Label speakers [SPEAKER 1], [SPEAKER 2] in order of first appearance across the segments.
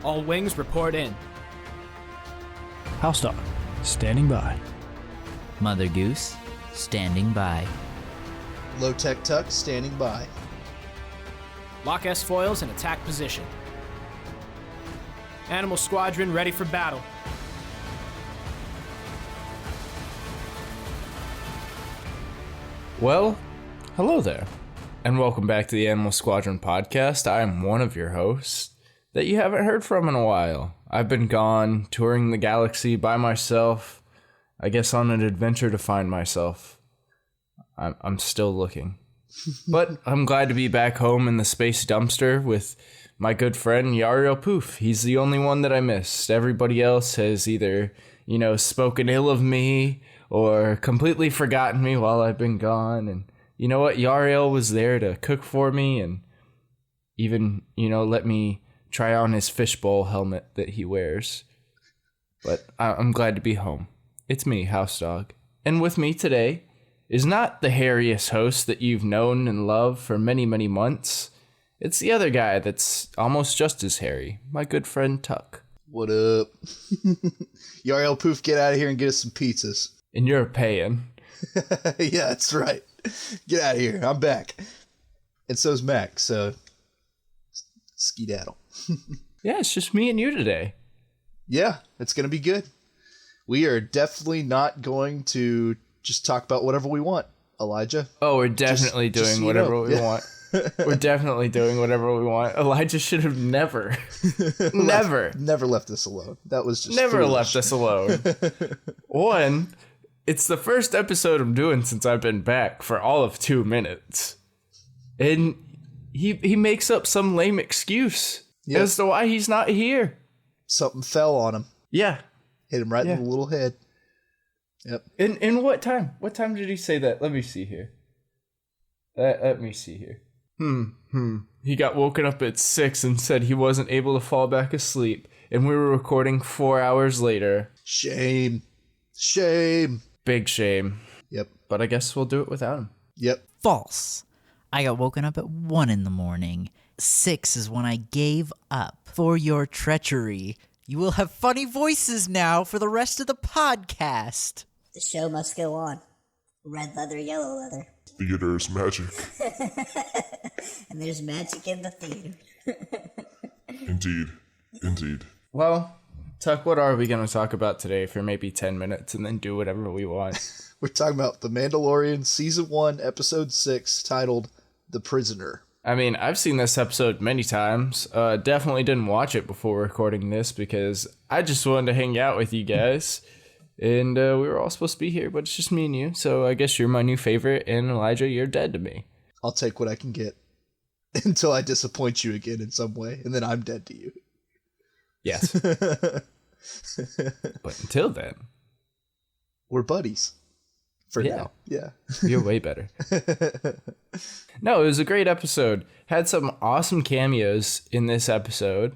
[SPEAKER 1] All wings report in.
[SPEAKER 2] HouseDog, standing by.
[SPEAKER 3] Mother Goose, standing by.
[SPEAKER 4] Lowtech Tuck, standing by.
[SPEAKER 1] Lock S-foils in attack position. Animal Squadron ready for battle.
[SPEAKER 5] Well, hello there, and welcome back to the Animal Squadron podcast. I am one of your hosts that you haven't heard from in a while. I've been gone, touring the galaxy by myself, I guess on an adventure to find myself. I'm still looking. But I'm glad to be back home in the space dumpster with my good friend Yariel Poof. He's the only one that I missed. Everybody else has either, spoken ill of me or completely forgotten me while I've been gone. And you know what? Yariel was there to cook for me and even, let me try on his fishbowl helmet that he wears. But I'm glad to be home. It's me, HouseDog. And with me today is not the hairiest host that you've known and loved for many, many months. It's the other guy that's almost just as hairy, my good friend Tuck.
[SPEAKER 4] What up? Yariel Poof, get out of here and get us some pizzas.
[SPEAKER 5] And you're paying.
[SPEAKER 4] Yeah, that's right. Get out of here. I'm back. And so's Mac, so skedaddle.
[SPEAKER 5] Yeah, it's just me and you today.
[SPEAKER 4] Yeah, it's going to be good. We are definitely not going to just talk about whatever we want, Elijah.
[SPEAKER 5] Oh, we're definitely doing whatever we want. We're definitely doing whatever we want. Elijah should have never
[SPEAKER 4] left us alone. That was just
[SPEAKER 5] never
[SPEAKER 4] foolish.
[SPEAKER 5] left us alone. One, it's the first episode I'm doing since I've been back for all of 2 minutes. And he makes up some lame excuse as to why he's not here.
[SPEAKER 4] Something fell on him.
[SPEAKER 5] Yeah.
[SPEAKER 4] Hit him right in the little head. Yep.
[SPEAKER 5] In what time? What time did he say that? Let me see here. Let me see here. He got woken up at 6 and said he wasn't able to fall back asleep. And we were recording 4 hours later.
[SPEAKER 4] Shame.
[SPEAKER 5] Big shame.
[SPEAKER 4] Yep.
[SPEAKER 5] But I guess we'll do it without him.
[SPEAKER 4] Yep.
[SPEAKER 3] False. I got woken up at 1 in the morning. 6 is when I gave up. For your treachery, you will have funny voices now for the rest of the podcast.
[SPEAKER 6] The show must go on. Red leather, yellow leather.
[SPEAKER 7] Theater's magic.
[SPEAKER 6] And there's magic in the theater.
[SPEAKER 7] Indeed.
[SPEAKER 5] Well, Tuck, what are we going to talk about today for maybe 10 minutes and then do whatever we want?
[SPEAKER 4] We're talking about The Mandalorian Season 1, Episode 6, titled The Prisoner.
[SPEAKER 5] I mean, I've seen this episode many times. Definitely didn't watch it before recording this because I just wanted to hang out with you guys. And we were all supposed to be here, but it's just me and you. So I guess you're my new favorite, and Elijah, you're dead to me.
[SPEAKER 4] I'll take what I can get until I disappoint you again in some way, and then I'm dead to you.
[SPEAKER 5] Yes. But until then,
[SPEAKER 4] we're buddies. For now. Yeah.
[SPEAKER 5] You're way better. No, it was a great episode. Had some awesome cameos in this episode.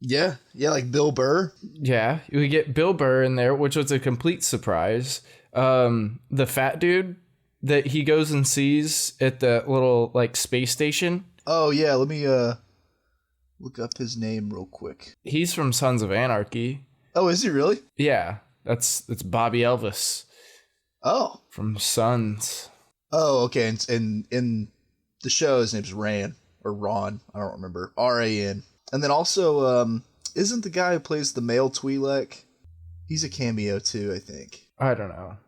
[SPEAKER 4] Yeah, like Bill Burr.
[SPEAKER 5] Yeah, we get Bill Burr in there, which was a complete surprise. The fat dude that he goes and sees at the little, space station.
[SPEAKER 4] Oh, yeah, let me look up his name real quick.
[SPEAKER 5] He's from Sons of Anarchy.
[SPEAKER 4] Oh, is he really?
[SPEAKER 5] Yeah, that's Bobby Elvis.
[SPEAKER 4] Oh.
[SPEAKER 5] From Sons.
[SPEAKER 4] Oh, okay, and in the show, his name's Ran, or Ron, I don't remember, R-A-N. And then also, isn't the guy who plays the male Twi'lek, he's a cameo too, I think.
[SPEAKER 5] I don't know.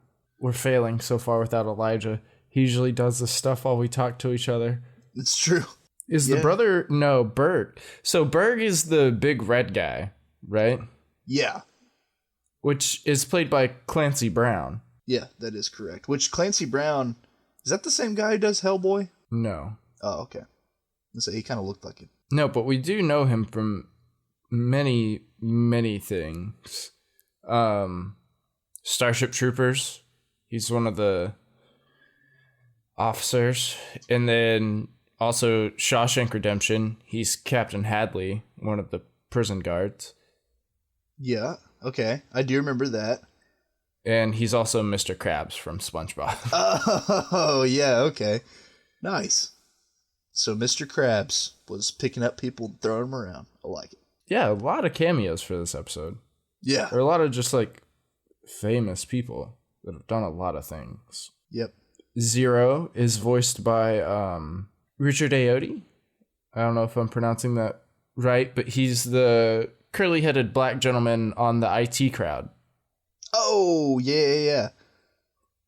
[SPEAKER 5] We're failing so far without Elijah. He usually does this stuff while we talk to each other.
[SPEAKER 4] It's true.
[SPEAKER 5] Is the brother... No, Bert. So Berg is the big red guy, right?
[SPEAKER 4] Yeah.
[SPEAKER 5] Which is played by Clancy Brown.
[SPEAKER 4] Yeah, that is correct. Which Clancy Brown... Is that the same guy who does Hellboy?
[SPEAKER 5] No.
[SPEAKER 4] Oh, okay. So he kind of looked like it.
[SPEAKER 5] No, but we do know him from many, many things. Starship Troopers. He's one of the officers. And then also Shawshank Redemption. He's Captain Hadley, one of the prison guards.
[SPEAKER 4] Yeah, okay. I do remember that.
[SPEAKER 5] And he's also Mr. Krabs from SpongeBob.
[SPEAKER 4] Oh, yeah, okay. Nice. So Mr. Krabs was picking up people and throwing them around. I like it.
[SPEAKER 5] Yeah, a lot of cameos for this episode.
[SPEAKER 4] Yeah.
[SPEAKER 5] There are a lot of just like famous people that have done a lot of things.
[SPEAKER 4] Yep.
[SPEAKER 5] Zero is voiced by Richard Ayoade. I don't know if I'm pronouncing that right, but he's the curly-headed black gentleman on the IT Crowd.
[SPEAKER 4] Oh, yeah.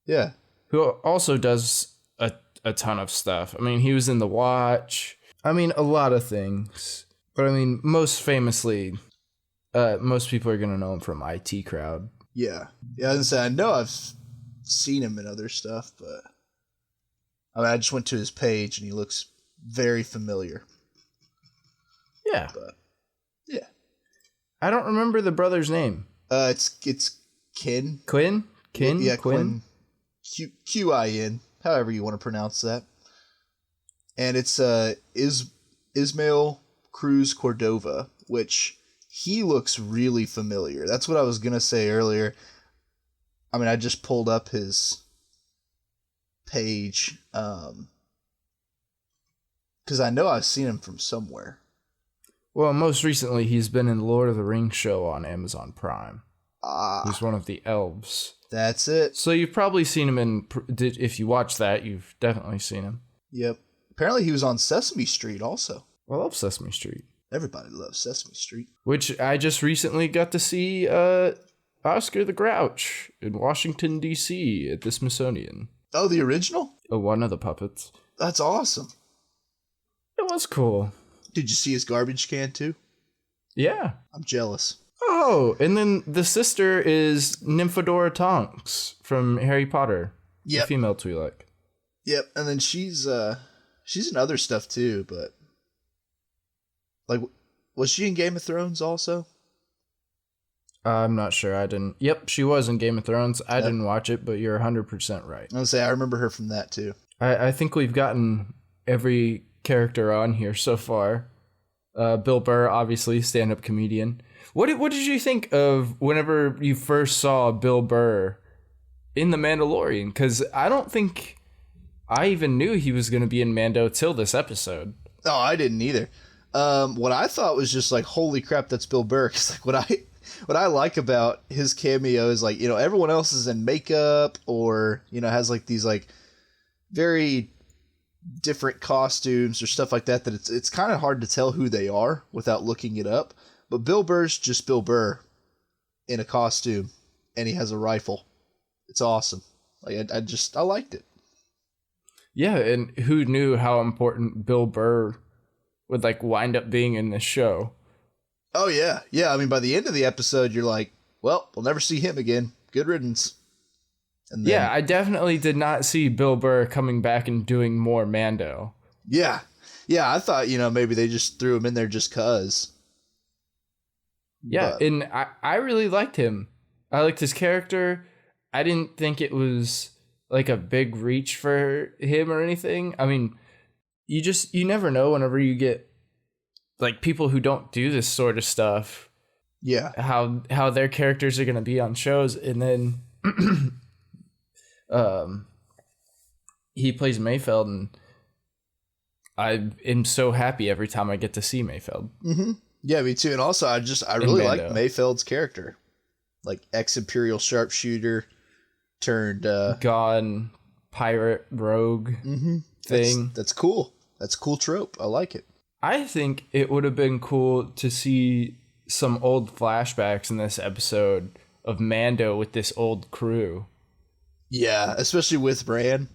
[SPEAKER 4] Yeah.
[SPEAKER 5] Who also does a ton of stuff. I mean, he was in The Watch. I mean, a lot of things. But I mean, most famously, most people are going to know him from IT Crowd.
[SPEAKER 4] Yeah. Yeah, I was gonna say, I know I've seen him in other stuff, but I mean, I just went to his page and he looks very familiar.
[SPEAKER 5] Yeah.
[SPEAKER 4] But yeah.
[SPEAKER 5] I don't remember the brother's name.
[SPEAKER 4] It's Kin.
[SPEAKER 5] Quinn? Kin?
[SPEAKER 4] Yeah,
[SPEAKER 5] Quinn?
[SPEAKER 4] Quin, however you want to pronounce that. And it's Ismael Cruz Cordova, which he looks really familiar. That's what I was gonna say earlier. I mean, I just pulled up his page because I know I've seen him from somewhere.
[SPEAKER 5] Well, most recently, he's been in the Lord of the Rings show on Amazon Prime.
[SPEAKER 4] Ah,
[SPEAKER 5] He's one of the elves.
[SPEAKER 4] that's it.
[SPEAKER 5] So you've probably seen him in... If you watch that, you've definitely seen him.
[SPEAKER 4] Yep. Apparently he was on Sesame Street also.
[SPEAKER 5] I love Sesame Street.
[SPEAKER 4] Everybody loves Sesame Street.
[SPEAKER 5] Which I just recently got to see Oscar the Grouch in Washington, D.C. at the Smithsonian.
[SPEAKER 4] Oh, the original?
[SPEAKER 5] One of the puppets.
[SPEAKER 4] That's awesome.
[SPEAKER 5] It was cool.
[SPEAKER 4] Did you see his garbage can too?
[SPEAKER 5] Yeah.
[SPEAKER 4] I'm jealous.
[SPEAKER 5] Oh, and then the sister is Nymphadora Tonks from Harry Potter.
[SPEAKER 4] Yep.
[SPEAKER 5] The female Twi'lek.
[SPEAKER 4] Yep, and then she's in other stuff too, but like, was she in Game of Thrones also?
[SPEAKER 5] I'm not sure. I didn't. Yep, she was in Game of Thrones. I
[SPEAKER 4] Yep.
[SPEAKER 5] didn't watch it, but you're 100% right.
[SPEAKER 4] I was gonna say I remember her from that too.
[SPEAKER 5] I think we've gotten every character on here so far. Bill Burr, obviously, stand-up comedian. What did you think of whenever you first saw Bill Burr in The Mandalorian? Because I don't think I even knew he was going to be in Mando till this episode.
[SPEAKER 4] Oh, I didn't either. What I thought was just like, holy crap, that's Bill Burr. 'Cause like what I like about his cameo is like, you know, everyone else is in makeup or, you know, has like these like very different costumes or stuff like that it's kind of hard to tell who they are without looking it up. But Bill Burr's just Bill Burr in a costume, and he has a rifle. It's awesome. Like I liked it.
[SPEAKER 5] Yeah, and who knew how important Bill Burr would like wind up being in this show?
[SPEAKER 4] Oh yeah, yeah. I mean, by the end of the episode, you're like, well, we'll never see him again. Good riddance. And then,
[SPEAKER 5] Yeah, I definitely did not see Bill Burr coming back and doing more Mando.
[SPEAKER 4] yeah. I thought, you know, maybe they just threw him in there just cause.
[SPEAKER 5] Yeah,
[SPEAKER 4] But-
[SPEAKER 5] and I really liked him. I liked his character. I didn't think it was like a big reach for him or anything. I mean, you never know whenever you get like people who don't do this sort of stuff,
[SPEAKER 4] Yeah,
[SPEAKER 5] how their characters are going to be on shows. And then he plays Mayfeld, and I am so happy every time I get to see Mayfeld.
[SPEAKER 4] yeah, me too. And also, I really like
[SPEAKER 5] Mando.
[SPEAKER 4] Mayfeld's character, like ex-Imperial sharpshooter turned.
[SPEAKER 5] Gone pirate rogue thing.
[SPEAKER 4] That's cool. That's a cool trope. I like it.
[SPEAKER 5] I think it would have been cool to see some old flashbacks in this episode of Mando with this old crew.
[SPEAKER 4] Yeah, especially with Ran,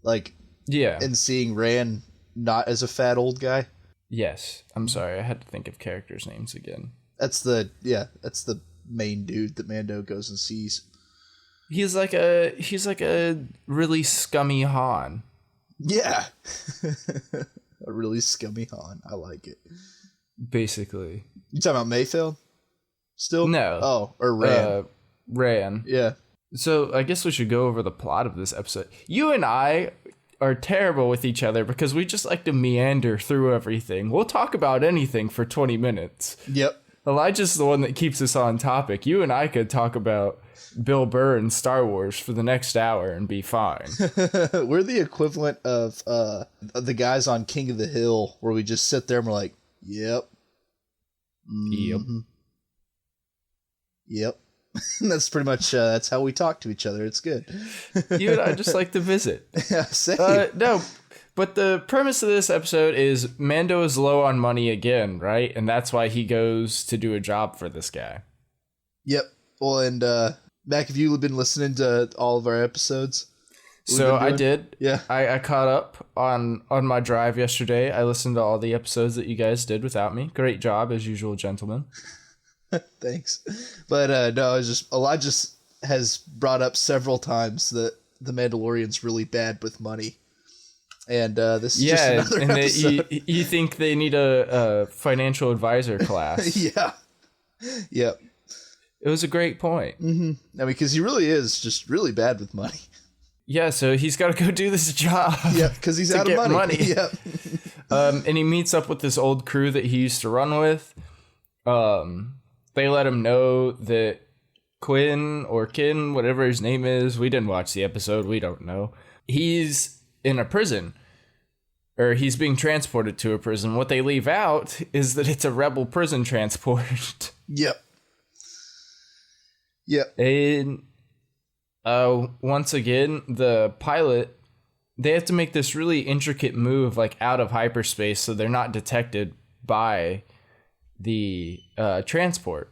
[SPEAKER 4] like,
[SPEAKER 5] Yeah.
[SPEAKER 4] and seeing Ran not as a fat old guy.
[SPEAKER 5] Yes. I'm sorry. I had to think of characters' names again.
[SPEAKER 4] That's the main dude that Mando goes and sees.
[SPEAKER 5] He's like a really scummy Han.
[SPEAKER 4] Yeah, a really scummy Han. I like it.
[SPEAKER 5] Basically.
[SPEAKER 4] You talking about Mayfeld? Still?
[SPEAKER 5] No.
[SPEAKER 4] Oh, or Ran.
[SPEAKER 5] Ran.
[SPEAKER 4] Yeah.
[SPEAKER 5] So I guess we should go over the plot of this episode. You and I are terrible with each other because we just like to meander through everything. We'll talk about anything for 20 minutes.
[SPEAKER 4] Yep.
[SPEAKER 5] Elijah's the one that keeps us on topic. You and I could talk about Bill Burr and Star Wars for the next hour and be fine.
[SPEAKER 4] We're the equivalent of the guys on King of the Hill, where we just sit there and we're like, "Yep,
[SPEAKER 5] Yep.
[SPEAKER 4] Yep. That's pretty much that's how we talk to each other. It's good.
[SPEAKER 5] You and I just like to visit.
[SPEAKER 4] Yeah, same.
[SPEAKER 5] No, but the premise of this episode is Mando is low on money again, right? And that's why he goes to do a job for this guy.
[SPEAKER 4] Yep. Well, and Mac, have you been listening to all of our episodes?
[SPEAKER 5] So I did.
[SPEAKER 4] Yeah.
[SPEAKER 5] I caught up on my drive yesterday. I listened to all the episodes that you guys did without me. Great job, as usual, gentlemen.
[SPEAKER 4] Thanks. But no, it's just Elijah has brought up several times that the Mandalorian's really bad with money. And this is just another
[SPEAKER 5] and
[SPEAKER 4] episode.
[SPEAKER 5] you think they need a financial advisor class.
[SPEAKER 4] Yeah. Yep.
[SPEAKER 5] It was a great point.
[SPEAKER 4] Mm-hmm. I mean, because he really is just really bad with money.
[SPEAKER 5] Yeah, so he's got to go do this job.
[SPEAKER 4] Yeah, because he's out of money. Yep.
[SPEAKER 5] And he meets up with this old crew that he used to run with. They let him know that Quinn or Kin, whatever his name is, we didn't watch the episode, we don't know. He's in a prison, or he's being transported to a prison. What they leave out is that it's a rebel prison transport.
[SPEAKER 4] Yep. Yep.
[SPEAKER 5] And once again, the pilot, they have to make this really intricate move like out of hyperspace so they're not detected by the transport.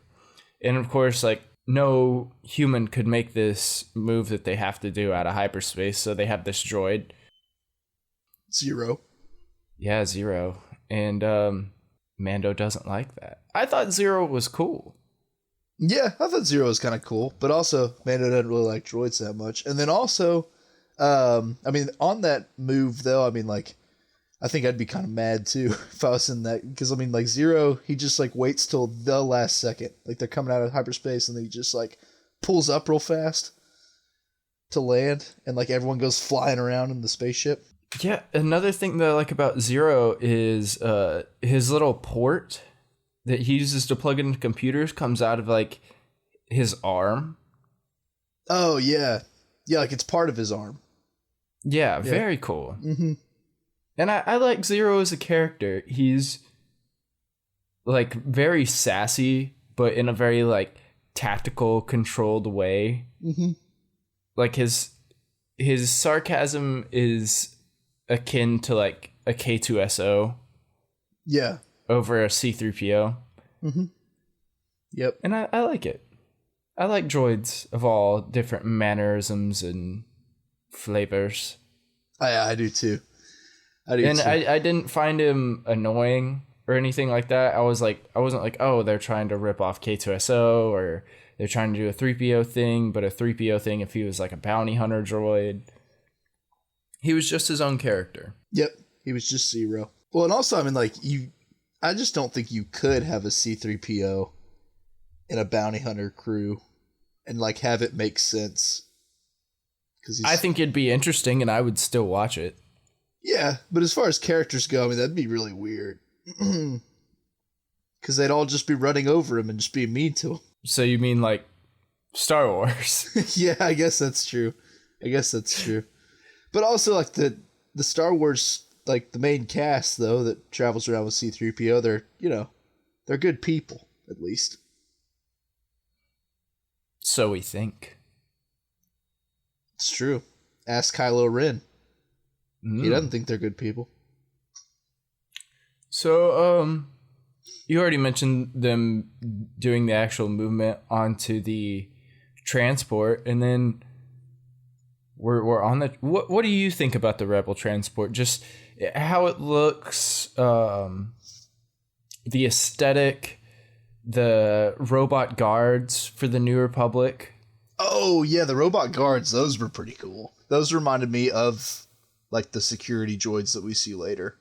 [SPEAKER 5] And of course, like, no human could make this move that they have to do out of hyperspace, so they have this droid.
[SPEAKER 4] Zero.
[SPEAKER 5] Yeah, Zero. And Mando doesn't like that. I thought Zero was cool.
[SPEAKER 4] Yeah, I thought Zero was kind of cool, but also Mando doesn't really like droids that much. And then also, I mean, on that move though, I mean, like, I think I'd be kind of mad too if I was in that, because I mean, like, Zero, he just like waits till the last second, like they're coming out of hyperspace, and then he just like pulls up real fast to land, and like everyone goes flying around in the spaceship.
[SPEAKER 5] Yeah, another thing that I like about Zero is his little port that he uses to plug into computers comes out of like his arm.
[SPEAKER 4] Oh yeah, yeah, like it's part of his arm.
[SPEAKER 5] Yeah, very cool.
[SPEAKER 4] Mm-hmm.
[SPEAKER 5] And I like Zero as a character. He's like very sassy, but in a very like tactical, controlled way.
[SPEAKER 4] Mm-hmm.
[SPEAKER 5] Like his sarcasm is akin to like a K2SO.
[SPEAKER 4] Yeah.
[SPEAKER 5] Over a C3PO.
[SPEAKER 4] Mm-hmm. Yep.
[SPEAKER 5] And I like it. I like droids of all different mannerisms and flavors.
[SPEAKER 4] I do too. I
[SPEAKER 5] didn't find him annoying or anything like that. I wasn't like, oh, they're trying to rip off K2SO or they're trying to do a 3PO thing, but a 3PO thing if he was like a bounty hunter droid. He was just his own character.
[SPEAKER 4] Yep. He was just Zero. Well, and also, I mean, like, I just don't think you could have a C-3PO in a bounty hunter crew and like have it make sense.
[SPEAKER 5] I think it'd be interesting and I would still watch it.
[SPEAKER 4] Yeah, but as far as characters go, I mean, that'd be really weird. Because they'd all just be running over him and just being mean to him.
[SPEAKER 5] So you mean like Star Wars?
[SPEAKER 4] Yeah, I guess that's true. But also, like, the Star Wars, like, the main cast, though, that travels around with C-3PO, they're good people, at least.
[SPEAKER 5] So we think.
[SPEAKER 4] It's true. Ask Kylo Ren. He doesn't think they're good people.
[SPEAKER 5] So, you already mentioned them doing the actual movement onto the transport, and then we're on the... What do you think about the Rebel transport? Just how it looks, the aesthetic, the robot guards for the New Republic.
[SPEAKER 4] Oh, yeah, the robot guards, those were pretty cool. Those reminded me of, like, the security droids that we see later.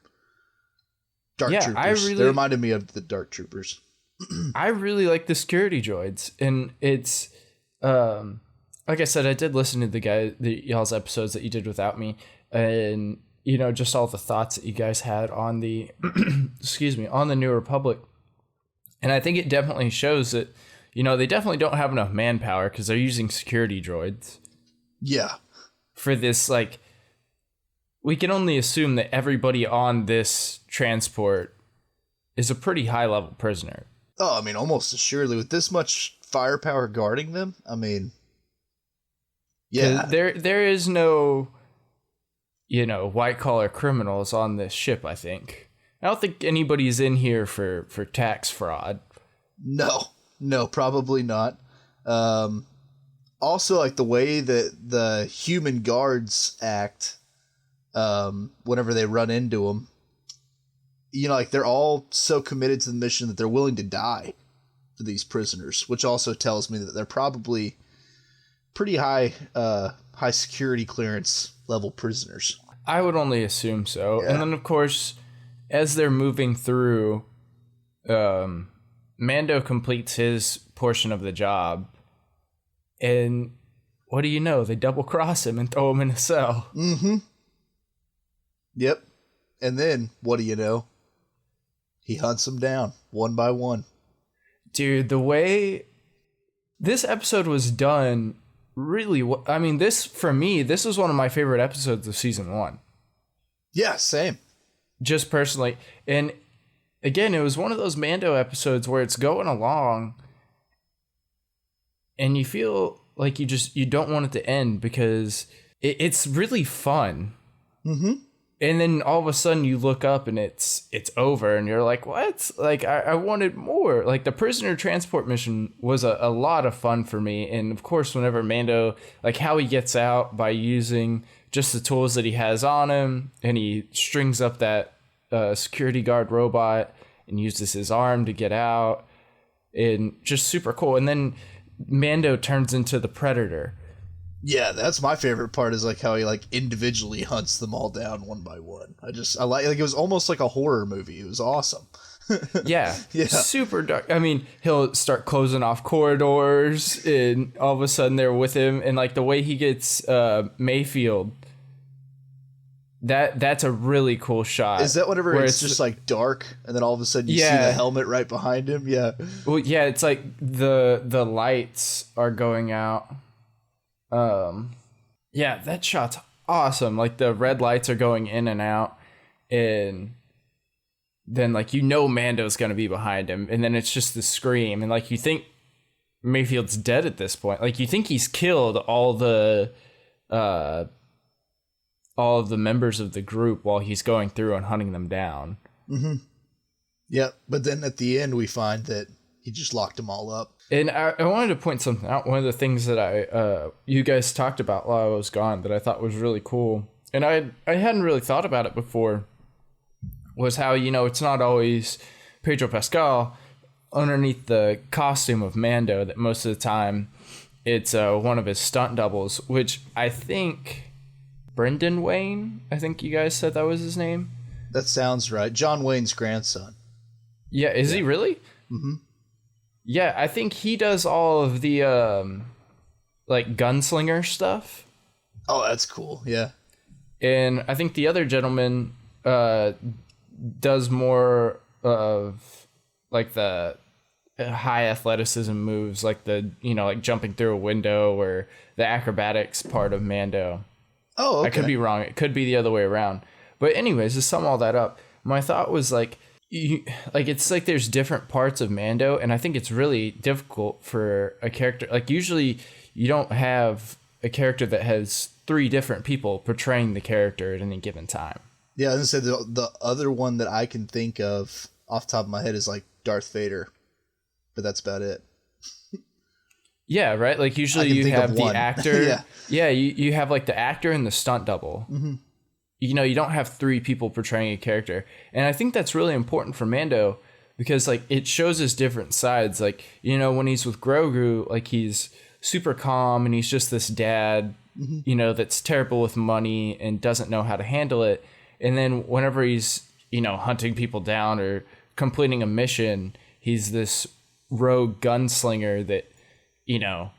[SPEAKER 4] Dark Troopers. They reminded me of the Dark Troopers.
[SPEAKER 5] I really like the security droids, and it's... like I said, I did listen to y'all's episodes that you did without me, and just all the thoughts that you guys had on the, on the New Republic, and I think it definitely shows that, they definitely don't have enough manpower because they're using security droids.
[SPEAKER 4] Yeah.
[SPEAKER 5] For this, like, we can only assume that everybody on this transport is a pretty high level prisoner.
[SPEAKER 4] Oh, I mean, almost assuredly. With this much firepower guarding them, I mean, yeah.
[SPEAKER 5] There is no, white collar criminals on this ship, I think. I don't think anybody's in here for tax fraud.
[SPEAKER 4] No, probably not. Also, like, the way that the human guards act whenever they run into them, like, they're all so committed to the mission that they're willing to die for these prisoners, which also tells me that they're probably pretty high security clearance level prisoners.
[SPEAKER 5] I would only assume so.
[SPEAKER 4] Yeah.
[SPEAKER 5] And then, of course, as they're moving through, Mando completes his portion of the job. And what do you know? They double cross him and throw him in a cell.
[SPEAKER 4] Mm-hmm. Yep. And then, what do you know? He hunts them down one by one.
[SPEAKER 5] Dude, the way this episode was done, really, I mean, for me, this was one of my favorite episodes of season 1.
[SPEAKER 4] Yeah, same.
[SPEAKER 5] Just personally. And again, it was one of those Mando episodes where it's going along and you feel like you don't want it to end because it's really fun.
[SPEAKER 4] Mm-hmm.
[SPEAKER 5] And then all of a sudden you look up and it's over and you're like, what? Like, I wanted more. Like, the prisoner transport mission was a lot of fun for me. And of course, whenever Mando, like, how he gets out by using just the tools that he has on him, and he strings up that security guard robot and uses his arm to get out, and just super cool. And then Mando turns into the Predator.
[SPEAKER 4] Yeah, that's my favorite part, is like how he like individually hunts them all down one by one. I like it was almost like a horror movie. It was awesome.
[SPEAKER 5] Yeah,
[SPEAKER 4] Yeah.
[SPEAKER 5] Super dark. I mean, he'll start closing off corridors, and all of a sudden they're with him, and like the way he gets Mayfield, that's a really cool shot.
[SPEAKER 4] Is that whenever it's just like dark, and then all of a sudden you see the helmet right behind him? Yeah.
[SPEAKER 5] Well, yeah, it's like the lights are going out. Yeah, that shot's awesome. Like, the red lights are going in and out, and then like Mando's gonna be behind him, and then it's just the scream, and like you think Mayfield's dead at this point. Like, you think he's killed all of the members of the group while he's going through and hunting them down.
[SPEAKER 4] Mm-hmm. Yeah, but then at the end we find that he just locked them all up.
[SPEAKER 5] And I wanted to point something out. One of the things that you guys talked about while I was gone that I thought was really cool, and I hadn't really thought about it before, was how, it's not always Pedro Pascal underneath the costume of Mando, that most of the time it's one of his stunt doubles, which I think Brendan Wayne, I think you guys said that was his name.
[SPEAKER 4] That sounds right. John Wayne's grandson.
[SPEAKER 5] Yeah, is he really?
[SPEAKER 4] Mm-hmm.
[SPEAKER 5] Yeah, I think he does all of the like gunslinger stuff.
[SPEAKER 4] Oh, that's cool. Yeah.
[SPEAKER 5] And I think the other gentleman does more of like the high athleticism moves, like the like jumping through a window, or the acrobatics part of Mando.
[SPEAKER 4] Oh, okay.
[SPEAKER 5] I could be wrong. It could be the other way around. But anyways, to sum all that up, my thought was like, it's like there's different parts of Mando, and I think it's really difficult for a character. Like, usually you don't have a character that has 3 different people portraying the character at any given time.
[SPEAKER 4] Yeah, I was gonna say the other one that I can think of off the top of my head is like Darth Vader, but that's about it.
[SPEAKER 5] Yeah, right? Like, usually you have the actor.
[SPEAKER 4] Yeah.
[SPEAKER 5] Yeah, you have like the actor and the stunt double.
[SPEAKER 4] Mm-hmm.
[SPEAKER 5] You don't have 3 people portraying a character. And I think that's really important for Mando, because like it shows his different sides. Like, when he's with Grogu, like, he's super calm and he's just this dad,
[SPEAKER 4] Mm-hmm.
[SPEAKER 5] That's terrible with money and doesn't know how to handle it. And then whenever he's, hunting people down or completing a mission, he's this rogue gunslinger that,
[SPEAKER 4] that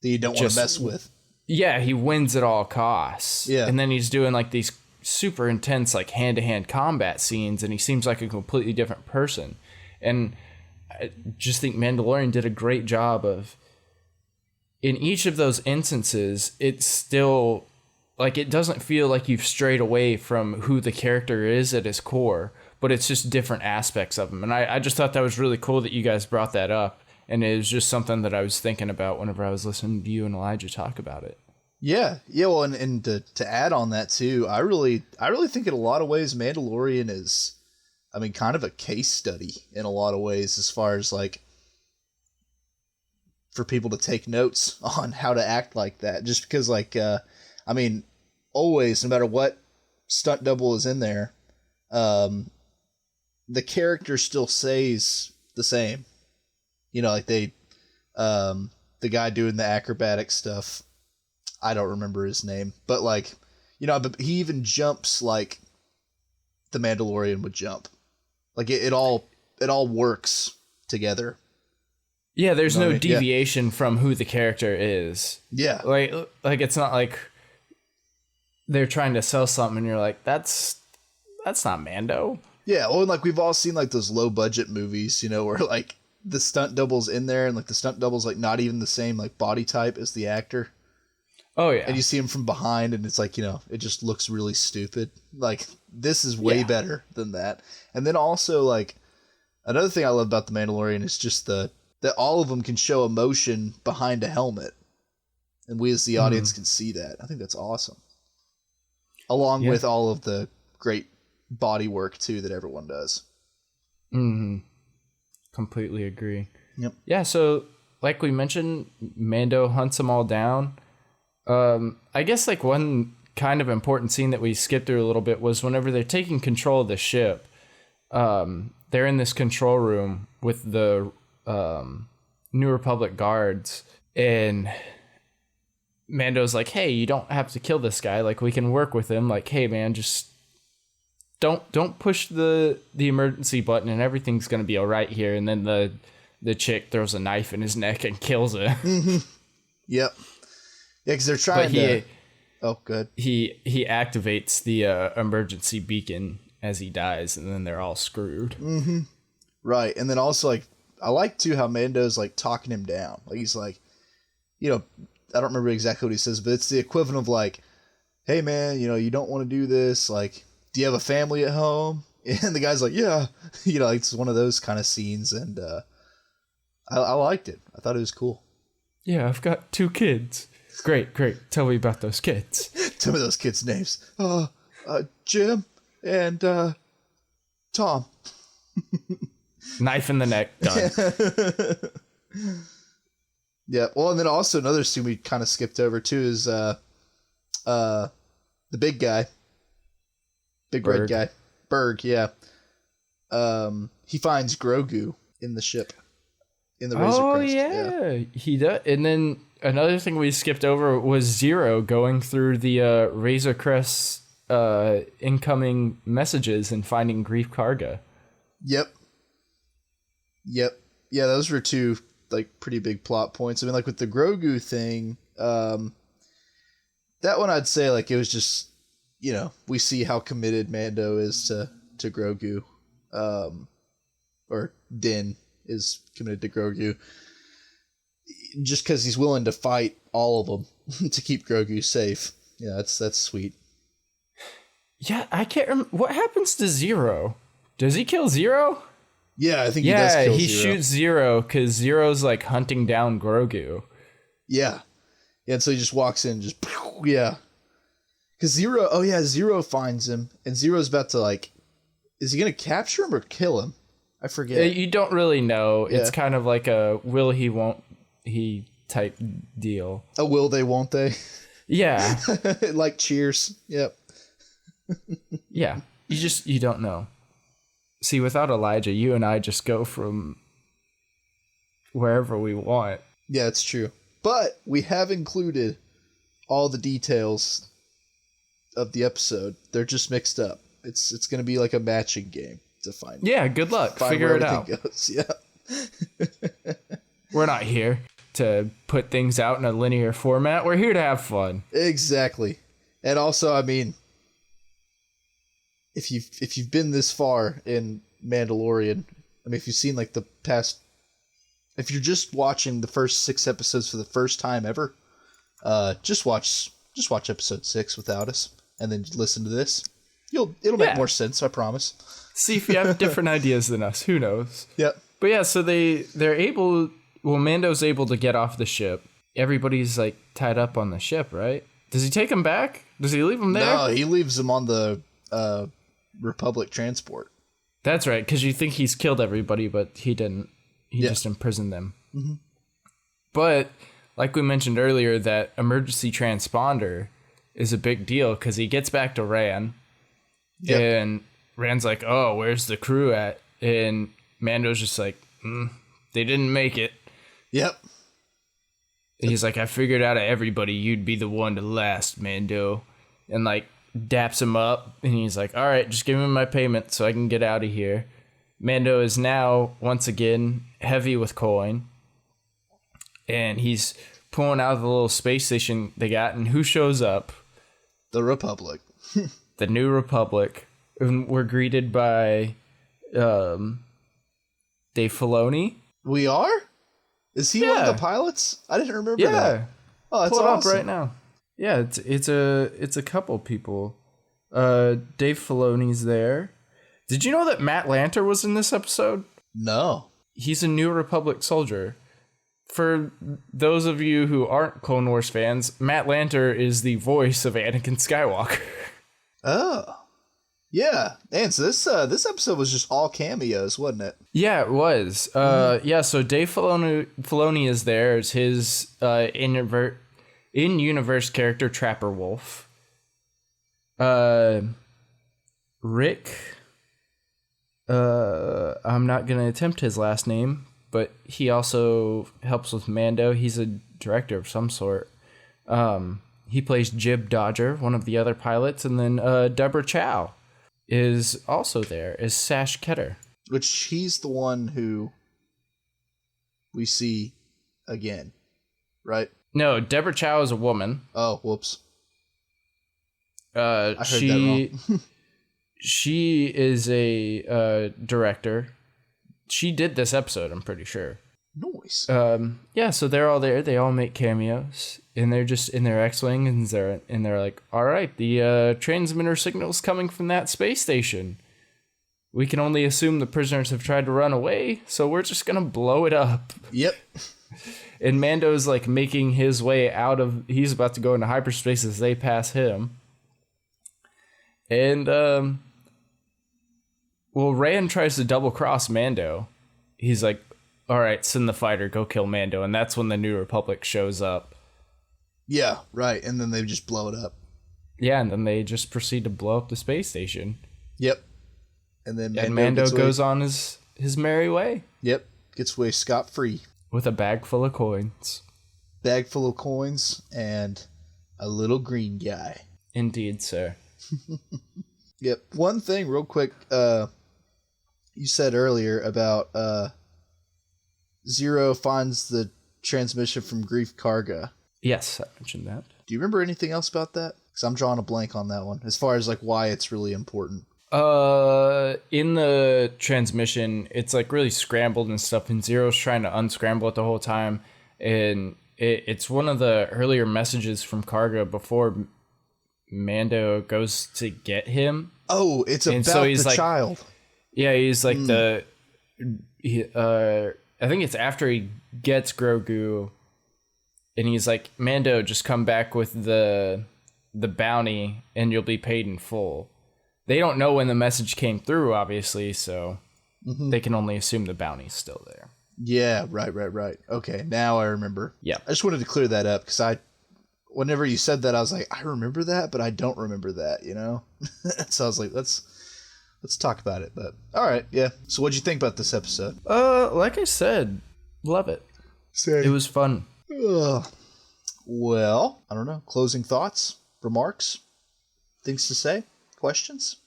[SPEAKER 4] you don't want to mess with.
[SPEAKER 5] Yeah, he wins at all costs.
[SPEAKER 4] Yeah.
[SPEAKER 5] And then he's doing like these super intense like hand-to-hand combat scenes, and he seems like a completely different person. And I just think Mandalorian did a great job of, in each of those instances, it's still like, it doesn't feel like you've strayed away from who the character is at his core, but it's just different aspects of him. And I just thought that was really cool that you guys brought that up. And it was just something that I was thinking about whenever I was listening to you and Elijah talk about it.
[SPEAKER 4] Yeah. Well, and to add on that too, I really think in a lot of ways Mandalorian is, I mean, kind of a case study in a lot of ways as far as like for people to take notes on how to act like that. Just because like, I mean, always, no matter what stunt double is in there, the character still stays the same. You know, like the guy doing the acrobatic stuff, I don't remember his name, but like, you know, but he even jumps like the Mandalorian would jump. Like it all works together.
[SPEAKER 5] Yeah, there's no
[SPEAKER 4] I mean?
[SPEAKER 5] deviation from who the character is.
[SPEAKER 4] Yeah.
[SPEAKER 5] Like it's not like they're trying to sell something and you're like, that's not Mando.
[SPEAKER 4] Yeah, well, and like we've all seen like those low budget movies, you know, where like the stunt double's in there and like the stunt double's like not even the same like body type as the actor.
[SPEAKER 5] Oh yeah.
[SPEAKER 4] And you see him from behind and it's like, you know, it just looks really stupid. Like this is way better than that. And then also like another thing I love about the Mandalorian is just that all of them can show emotion behind a helmet. And we as the audience can see that. I think that's awesome. Along with all of the great body work too that everyone does.
[SPEAKER 5] Completely agree.
[SPEAKER 4] Yep.
[SPEAKER 5] Yeah, so like we mentioned, Mando hunts them all down. I guess like one kind of important scene that we skipped through a little bit was whenever they're taking control of the ship. They're in this control room with the New Republic guards, and Mando's like, hey, you don't have to kill this guy. Like, we can work with him. Like, hey, man, just don't push the emergency button and everything's going to be all right here. And then the chick throws a knife in his neck and kills him.
[SPEAKER 4] Yep. Yeah, because they're trying to... Oh, good.
[SPEAKER 5] He activates the emergency beacon as he dies, and then they're all screwed.
[SPEAKER 4] Right. And then also, like, I like, too, how Mando's, like, talking him down. Like, he's like, you know, I don't remember exactly what he says, but it's the equivalent of, like, hey, man, you know, you don't want to do this. Like, do you have a family at home? And the guy's like, yeah. You know, it's one of those kind of scenes, and I liked it. I thought it was cool.
[SPEAKER 5] Yeah, I've got 2 kids. Great. Tell me about those kids.
[SPEAKER 4] Tell me those kids' names. Jim and Tom.
[SPEAKER 5] Knife in the neck, done.
[SPEAKER 4] Yeah, well, and then also another scene we kind of skipped over too is the big guy, red guy, Berg. Yeah, he finds Grogu in the ship, in the Razor Crest.
[SPEAKER 5] Yeah, he does. And then another thing we skipped over was Zero going through the Razor Crest incoming messages and finding Grief Karga.
[SPEAKER 4] Yep. Yeah, those were 2 like pretty big plot points. I mean, like with the Grogu thing, that one I'd say like it was just, you know, we see how committed Mando is to Grogu, or Din is committed to Grogu, just because he's willing to fight all of them to keep Grogu safe. Yeah, that's sweet.
[SPEAKER 5] Yeah, I can't remember what happens to Zero. Does he kill Zero?
[SPEAKER 4] Yeah, I think he does kill
[SPEAKER 5] he
[SPEAKER 4] Zero.
[SPEAKER 5] shoots Zero because Zero's like hunting down Grogu.
[SPEAKER 4] Yeah, and so he just walks in, just yeah. Because Zero finds him, and Zero's about to like, is he gonna capture him or kill him? I forget.
[SPEAKER 5] You don't really know. It's kind of like a will he, won't he type deal.
[SPEAKER 4] A will they, won't they?
[SPEAKER 5] Yeah.
[SPEAKER 4] Like Cheers. Yep.
[SPEAKER 5] Yeah. You don't know. See, without Elijah, you and I just go from wherever we want.
[SPEAKER 4] Yeah, it's true. But we have included all the details of the episode. They're just mixed up. It's going to be like a matching game to find.
[SPEAKER 5] Yeah, good luck. Figure it out.
[SPEAKER 4] Goes. Yeah.
[SPEAKER 5] We're not here to put things out in a linear format. We're here to have fun.
[SPEAKER 4] Exactly. And also, I mean, if you've been this far in Mandalorian, I mean, if you've seen like the past, if you're just watching the first 6 episodes for the first time ever, just watch just watch episode 6 without us, and then listen to this. It'll make more sense, I promise.
[SPEAKER 5] See if you have different ideas than us. Who knows?
[SPEAKER 4] Yep.
[SPEAKER 5] But yeah, so they're able. Well, Mando's able to get off the ship. Everybody's like tied up on the ship, right? Does he take them back? Does he leave them there?
[SPEAKER 4] No, he leaves them on the Republic transport.
[SPEAKER 5] That's right, because you think he's killed everybody, but he didn't. He just imprisoned them. Mm-hmm. But like we mentioned earlier, that emergency transponder is a big deal because he gets back to Ran, and Rand's like, "Oh, where's the crew at?" And Mando's just like, "They didn't make it."
[SPEAKER 4] Yep.
[SPEAKER 5] He's like, "I figured out of everybody, you'd be the one to last, Mando," and like daps him up, and he's like, "All right, just give me my payment so I can get out of here." Mando is now once again heavy with coin, and he's pulling out of the little space station they got, and who shows up?
[SPEAKER 4] The Republic.
[SPEAKER 5] The New Republic. And we're greeted by Dave Filoni.
[SPEAKER 4] We are? Is he one of the pilots? I didn't remember
[SPEAKER 5] Yeah.
[SPEAKER 4] that. Oh, that's
[SPEAKER 5] Pull it
[SPEAKER 4] awesome.
[SPEAKER 5] up right now. Yeah, it's a couple people. Dave Filoni's there. Did you know that Matt Lanter was in this episode?
[SPEAKER 4] No.
[SPEAKER 5] He's a New Republic soldier. For those of you who aren't Clone Wars fans, Matt Lanter is the voice of Anakin Skywalker.
[SPEAKER 4] Oh. Yeah. And so this episode was just all cameos, wasn't it?
[SPEAKER 5] Yeah, it was. Yeah, so Dave Filoni is there as his in-universe character, Trapper Wolf. Rick, I'm not going to attempt his last name, but he also helps with Mando. He's a director of some sort. He plays Jib Dodger, one of the other pilots, and then Deborah Chow is also there as Sash Ketter.
[SPEAKER 4] Which he's the one who we see again, right?
[SPEAKER 5] No, Deborah Chow is a woman.
[SPEAKER 4] Oh, whoops.
[SPEAKER 5] I
[SPEAKER 4] heard that wrong.
[SPEAKER 5] She is a director. She did this episode, I'm pretty sure.
[SPEAKER 4] Nice.
[SPEAKER 5] Yeah, so they're all there. They all make cameos, and they're just in their X-wing, and they're like, "All right, the transmitter signal's coming from that space station. We can only assume the prisoners have tried to run away, so we're just gonna blow it up."
[SPEAKER 4] Yep.
[SPEAKER 5] And Mando's like making his way out of. He's about to go into hyperspace as they pass him. And Rand tries to double cross Mando. He's like, "All right, send the fighter, go kill Mando," and that's when the New Republic shows up.
[SPEAKER 4] Yeah, right. And then they just blow it up.
[SPEAKER 5] Yeah, and then they just proceed to blow up the space station.
[SPEAKER 4] Yep. And then
[SPEAKER 5] Mando goes on his merry way.
[SPEAKER 4] Yep. Gets away scot-free.
[SPEAKER 5] With a bag full of coins.
[SPEAKER 4] Bag full of coins and a little green guy.
[SPEAKER 5] Indeed, sir.
[SPEAKER 4] Yep. One thing real quick, you said earlier about Zero finds the transmission from Grief Karga.
[SPEAKER 5] Yes, I mentioned that.
[SPEAKER 4] Do you remember anything else about that? Because I'm drawing a blank on that one, as far as like why it's really important.
[SPEAKER 5] In the transmission, it's like really scrambled and stuff, and Zero's trying to unscramble it the whole time, and it's one of the earlier messages from Karga before Mando goes to get him.
[SPEAKER 4] Oh, it's about the child.
[SPEAKER 5] Yeah, he's like I think it's after he gets Grogu, and he's like, "Mando, just come back with the bounty, and you'll be paid in full." They don't know when the message came through, obviously, so they can only assume the bounty's still there.
[SPEAKER 4] Yeah, right. Okay, now I remember.
[SPEAKER 5] Yeah.
[SPEAKER 4] I just wanted to clear that up, because whenever you said that, I was like, I remember that, but I don't remember that, you know? So I was like, let's talk about it. But all right, yeah. So what'd you think about this episode?
[SPEAKER 5] Like I said, love it. It was fun.
[SPEAKER 4] Well, I don't know. Closing thoughts, remarks, things to say, questions,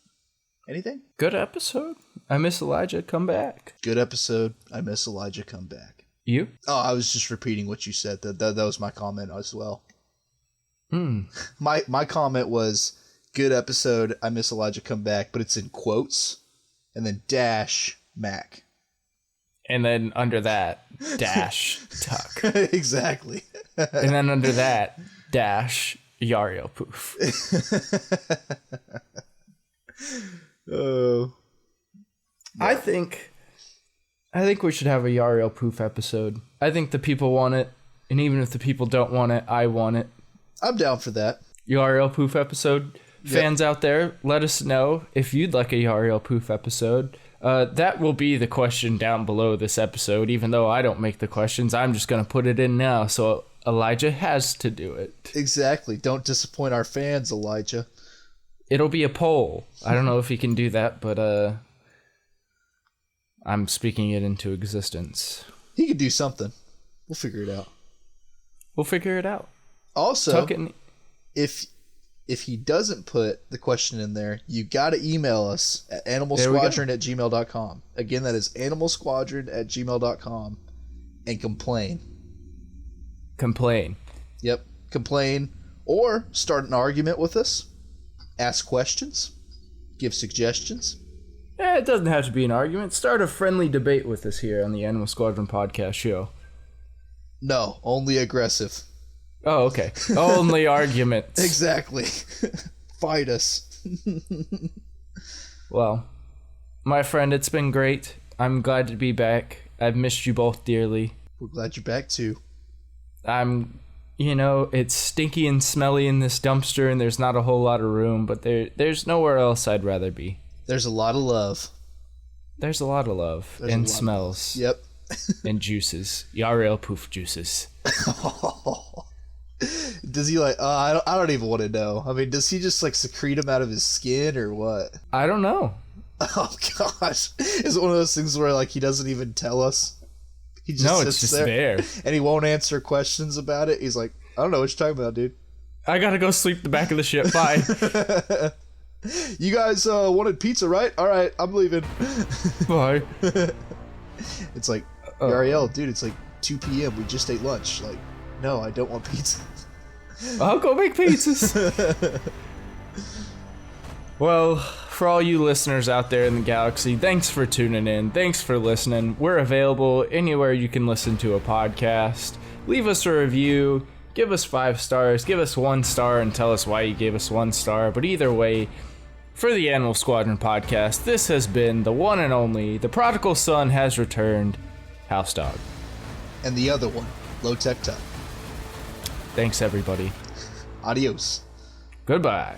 [SPEAKER 4] anything?
[SPEAKER 5] Good episode. I miss Elijah. Come back.
[SPEAKER 4] Good episode. I miss Elijah. Come back.
[SPEAKER 5] You?
[SPEAKER 4] Oh, I was just repeating what you said. That was my comment as well. My comment was, good episode. I miss Elijah. Come back, but it's in quotes, and then dash Mac.
[SPEAKER 5] And then under that, dash Tuck.
[SPEAKER 4] Exactly.
[SPEAKER 5] And then under that, dash Yariel poof.
[SPEAKER 4] Oh.
[SPEAKER 5] I think we should have a Yariel poof episode. I think the people want it, and even if the people don't want it, I want it.
[SPEAKER 4] I'm down for that.
[SPEAKER 5] Yariel poof episode.
[SPEAKER 4] Yep.
[SPEAKER 5] Fans out there, let us know if you'd like a Yariel poof episode. That will be the question down below this episode. Even though I don't make the questions, I'm just going to put it in now, so Elijah has to do it.
[SPEAKER 4] Exactly. Don't disappoint our fans, Elijah.
[SPEAKER 5] It'll be a poll. I don't know if he can do that, but I'm speaking it into existence.
[SPEAKER 4] He could do something. We'll figure it out.
[SPEAKER 5] We'll figure it out.
[SPEAKER 4] Also, if he doesn't put the question in there, you got to email us at animalsquadron@gmail.com. Again, that is animalsquadron@gmail.com and complain.
[SPEAKER 5] Complain.
[SPEAKER 4] Yep, complain or start an argument with us. Ask questions. Give suggestions.
[SPEAKER 5] It doesn't have to be an argument. Start a friendly debate with us here on the Animal Squadron podcast show.
[SPEAKER 4] No, only aggressive.
[SPEAKER 5] Oh, okay. Only arguments.
[SPEAKER 4] Exactly. Fight us.
[SPEAKER 5] Well, my friend, it's been great. I'm glad to be back. I've missed you both dearly.
[SPEAKER 4] We're glad you're back too.
[SPEAKER 5] It's stinky and smelly in this dumpster and there's not a whole lot of room, but there's nowhere else I'd rather be.
[SPEAKER 4] There's a lot of love.
[SPEAKER 5] There's a lot of love and smells.
[SPEAKER 4] Yep.
[SPEAKER 5] And juices. Yariel poof juices.
[SPEAKER 4] Does he I don't even want to know. I mean, does he just secrete them out of his skin or what?
[SPEAKER 5] I don't know.
[SPEAKER 4] Oh gosh. Is it one of those things where he doesn't even tell us? He just
[SPEAKER 5] no,
[SPEAKER 4] sits
[SPEAKER 5] it's just there.
[SPEAKER 4] And he won't answer questions about it. He's like, I don't know what you're talking about, dude.
[SPEAKER 5] I gotta go sleep the back of the ship. Bye.
[SPEAKER 4] You guys wanted pizza, right? All right, I'm leaving.
[SPEAKER 5] Bye.
[SPEAKER 4] It's like, Yariel, dude, it's 2 p.m. We just ate lunch. No, I don't want pizza.
[SPEAKER 5] I'll go make pizzas. Well, for all you listeners out there in the galaxy, thanks for tuning in. Thanks for listening. We're available anywhere you can listen to a podcast. Leave us a review. Give us 5 stars. Give us 1 star and tell us why you gave us 1 star. But either way, for the Animal Squadron podcast, this has been the one and only, the prodigal son has returned, HouseDog.
[SPEAKER 4] And the other one, Lowtech.
[SPEAKER 5] Thanks, everybody.
[SPEAKER 4] Adios.
[SPEAKER 5] Goodbye.